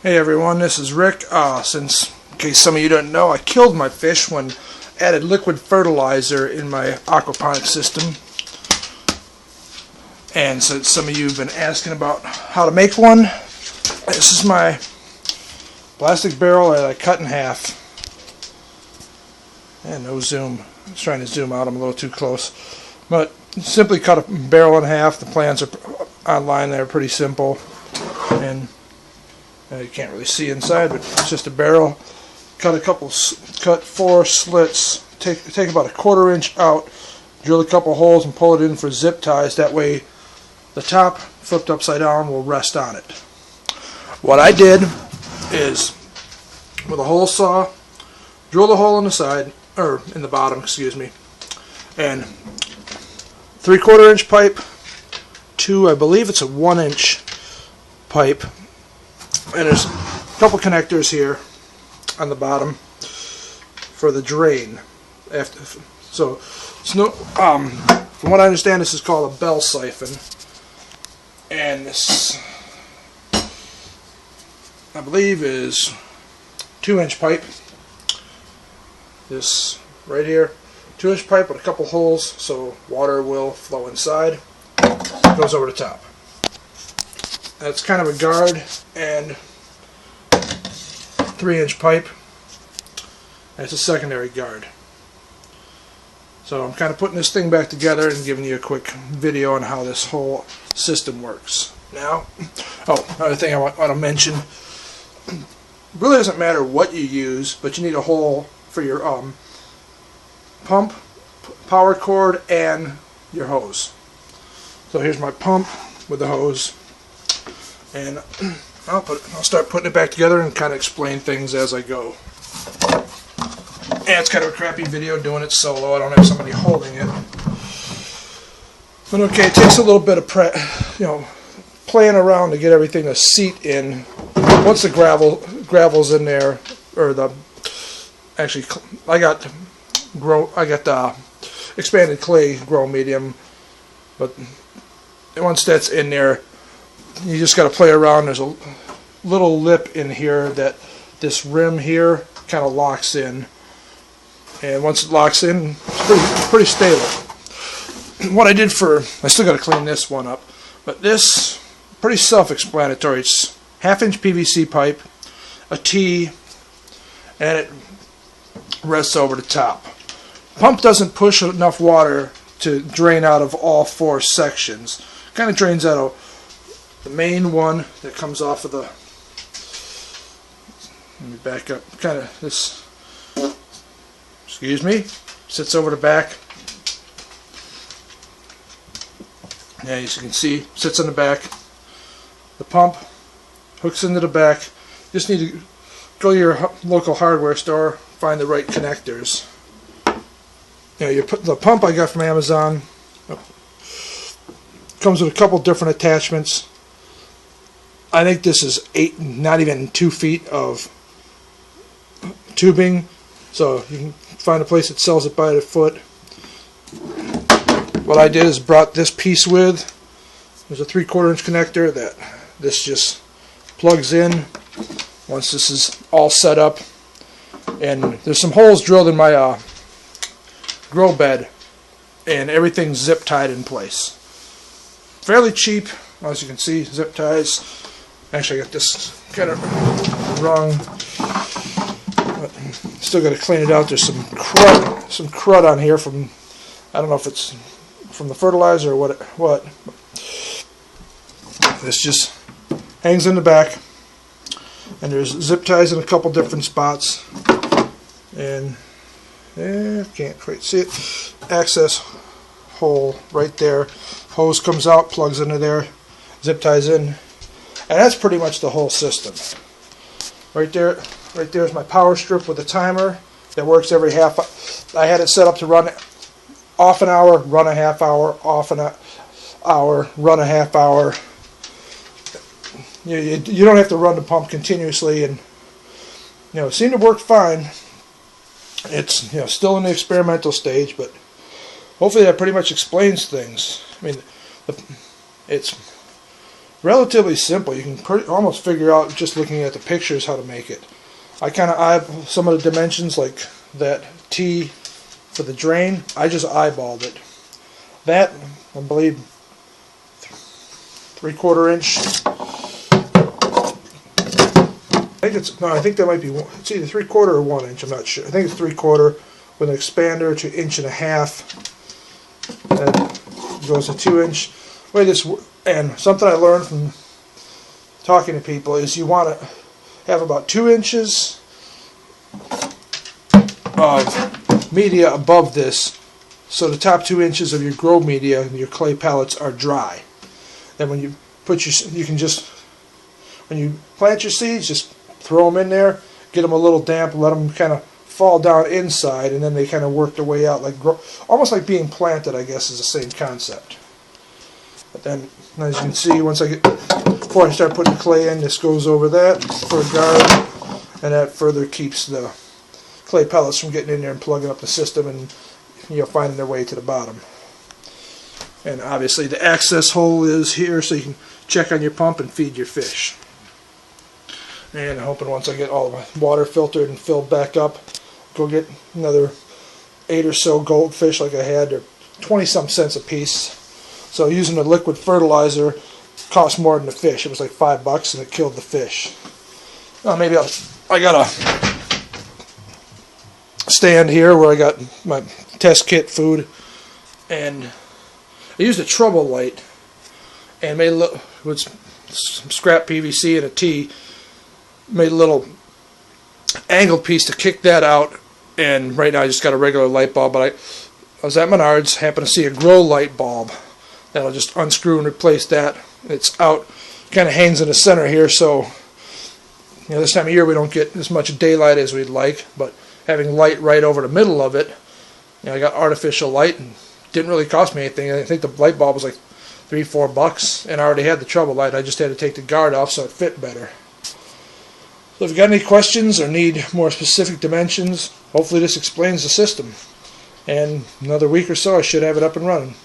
Hey everyone, this is Rick. Since, in case some of you don't know, I killed my fish when added liquid fertilizer in my aquaponics system. And since some of you have been asking about how to make one, this is my plastic barrel that I cut in half. And no zoom. I was trying to zoom out, I'm a little too close. But simply cut a barrel in half. The plans are online, they're pretty simple. And you can't really see inside, but it's just a barrel. Cut 4 slits. Take about a 1/4 inch out. Drill a couple holes and pull it in for zip ties. That way, the top, flipped upside down, will rest on it. What I did is, with a hole saw, drill the hole in the side, or in the bottom, excuse me, and 3/4 inch pipe to, I believe it's a 1 inch pipe. And there's a couple connectors here on the bottom for the drain. So it's no, from what I understand, this is called a bell siphon, and this, I believe, is 2 inch pipe. This right here, 2 inch pipe with a couple holes so water will flow inside. It goes over the top. That's kind of a guard, and 3 inch pipe. That's a secondary guard. So I'm kind of putting this thing back together and giving you a quick video on how this whole system works. Now, another thing I want to mention, it really doesn't matter what you use, but you need a hole for your pump, power cord, and your hose. So here's my pump with the hose. And I'll start putting it back together and kind of explain things as I go. And it's kind of a crappy video doing it solo. I don't have somebody holding it. But okay, it takes a little bit of playing around to get everything to seat in. Once the gravel's in there, or I got expanded clay grow medium, but once that's in there, you just got to play around. There's a little lip in here that this rim here kind of locks in, and once it locks in, it's pretty stable. What I still got to clean this one up, but this, pretty self-explanatory. It's 1/2 inch PVC pipe, a T, and it rests over the top. Pump doesn't push enough water to drain out of all 4 sections. Kind of drains out of the main one that comes off of the, let me back up, kind of this, excuse me, sits over the back. Yeah, as you can see, sits in the back. The pump hooks into the back. Just need to go to your local hardware store, find the right connectors. The pump I got from Amazon comes with a couple different attachments. I think this is not even 2 feet of tubing, so you can find a place that sells it by the foot. What I did is brought this piece with. There's a 3/4 inch connector that this just plugs in once this is all set up, and there's some holes drilled in my grow bed, and everything's zip tied in place. Fairly cheap, as you can see, zip ties. Actually, I got this kind of wrong. But still got to clean it out. There's some crud on here from, I don't know if it's from the fertilizer or what. This just hangs in the back, and there's zip ties in a couple different spots. And can't quite see it. Access hole right there. Hose comes out, plugs into there, zip ties in. And that's pretty much the whole system. Right there is my power strip with a timer that works every half. I had it set up to run off an hour, run a half hour, off an hour, run a half hour. You don't have to run the pump continuously, and it seemed to work fine. It's still in the experimental stage, but hopefully that pretty much explains things. I mean, it's relatively simple. You can almost figure out just looking at the pictures how to make it. I kind of eyeball some of the dimensions, like that T for the drain. I just eyeballed it. That, I believe, 3/4 inch. I think that might be one. It's either 3/4 or 1 inch. I'm not sure. I think it's 3/4 with an expander to 1.5 inches. That goes to 2 inch. And something I learned from talking to people is you want to have about 2 inches of media above this, so the top 2 inches of your grow media and your clay pellets are dry. Then when you when you plant your seeds, just throw them in there, get them a little damp, let them kind of fall down inside, and then they kind of work their way out, like almost like being planted, I guess, is the same concept. But then, as you can see, before I start putting the clay in, this goes over that for a guard, and that further keeps the clay pellets from getting in there and plugging up the system and finding their way to the bottom. And obviously the access hole is here, so you can check on your pump and feed your fish. And I'm hoping once I get all my water filtered and filled back up, go get another 8 or so goldfish like I had. They're 20-some cents a piece. So using the liquid fertilizer cost more than the fish. It was like $5 and it killed the fish. Maybe I got a stand here where I got my test kit food, and I used a trouble light and made with some scrap PVC and a T, made a little angled piece to kick that out, and right now I just got a regular light bulb. But I was at Menards, happened to see a grow light bulb that'll just unscrew and replace that. It's out, kind of hangs in the center here, so this time of year we don't get as much daylight as we'd like, but having light right over the middle of it, I got artificial light and didn't really cost me anything. I think the light bulb was like $3-4, and I already had the trouble light. I just had to take the guard off so it fit better. So if you got any questions or need more specific dimensions, hopefully this explains the system. And another week or so I should have it up and running.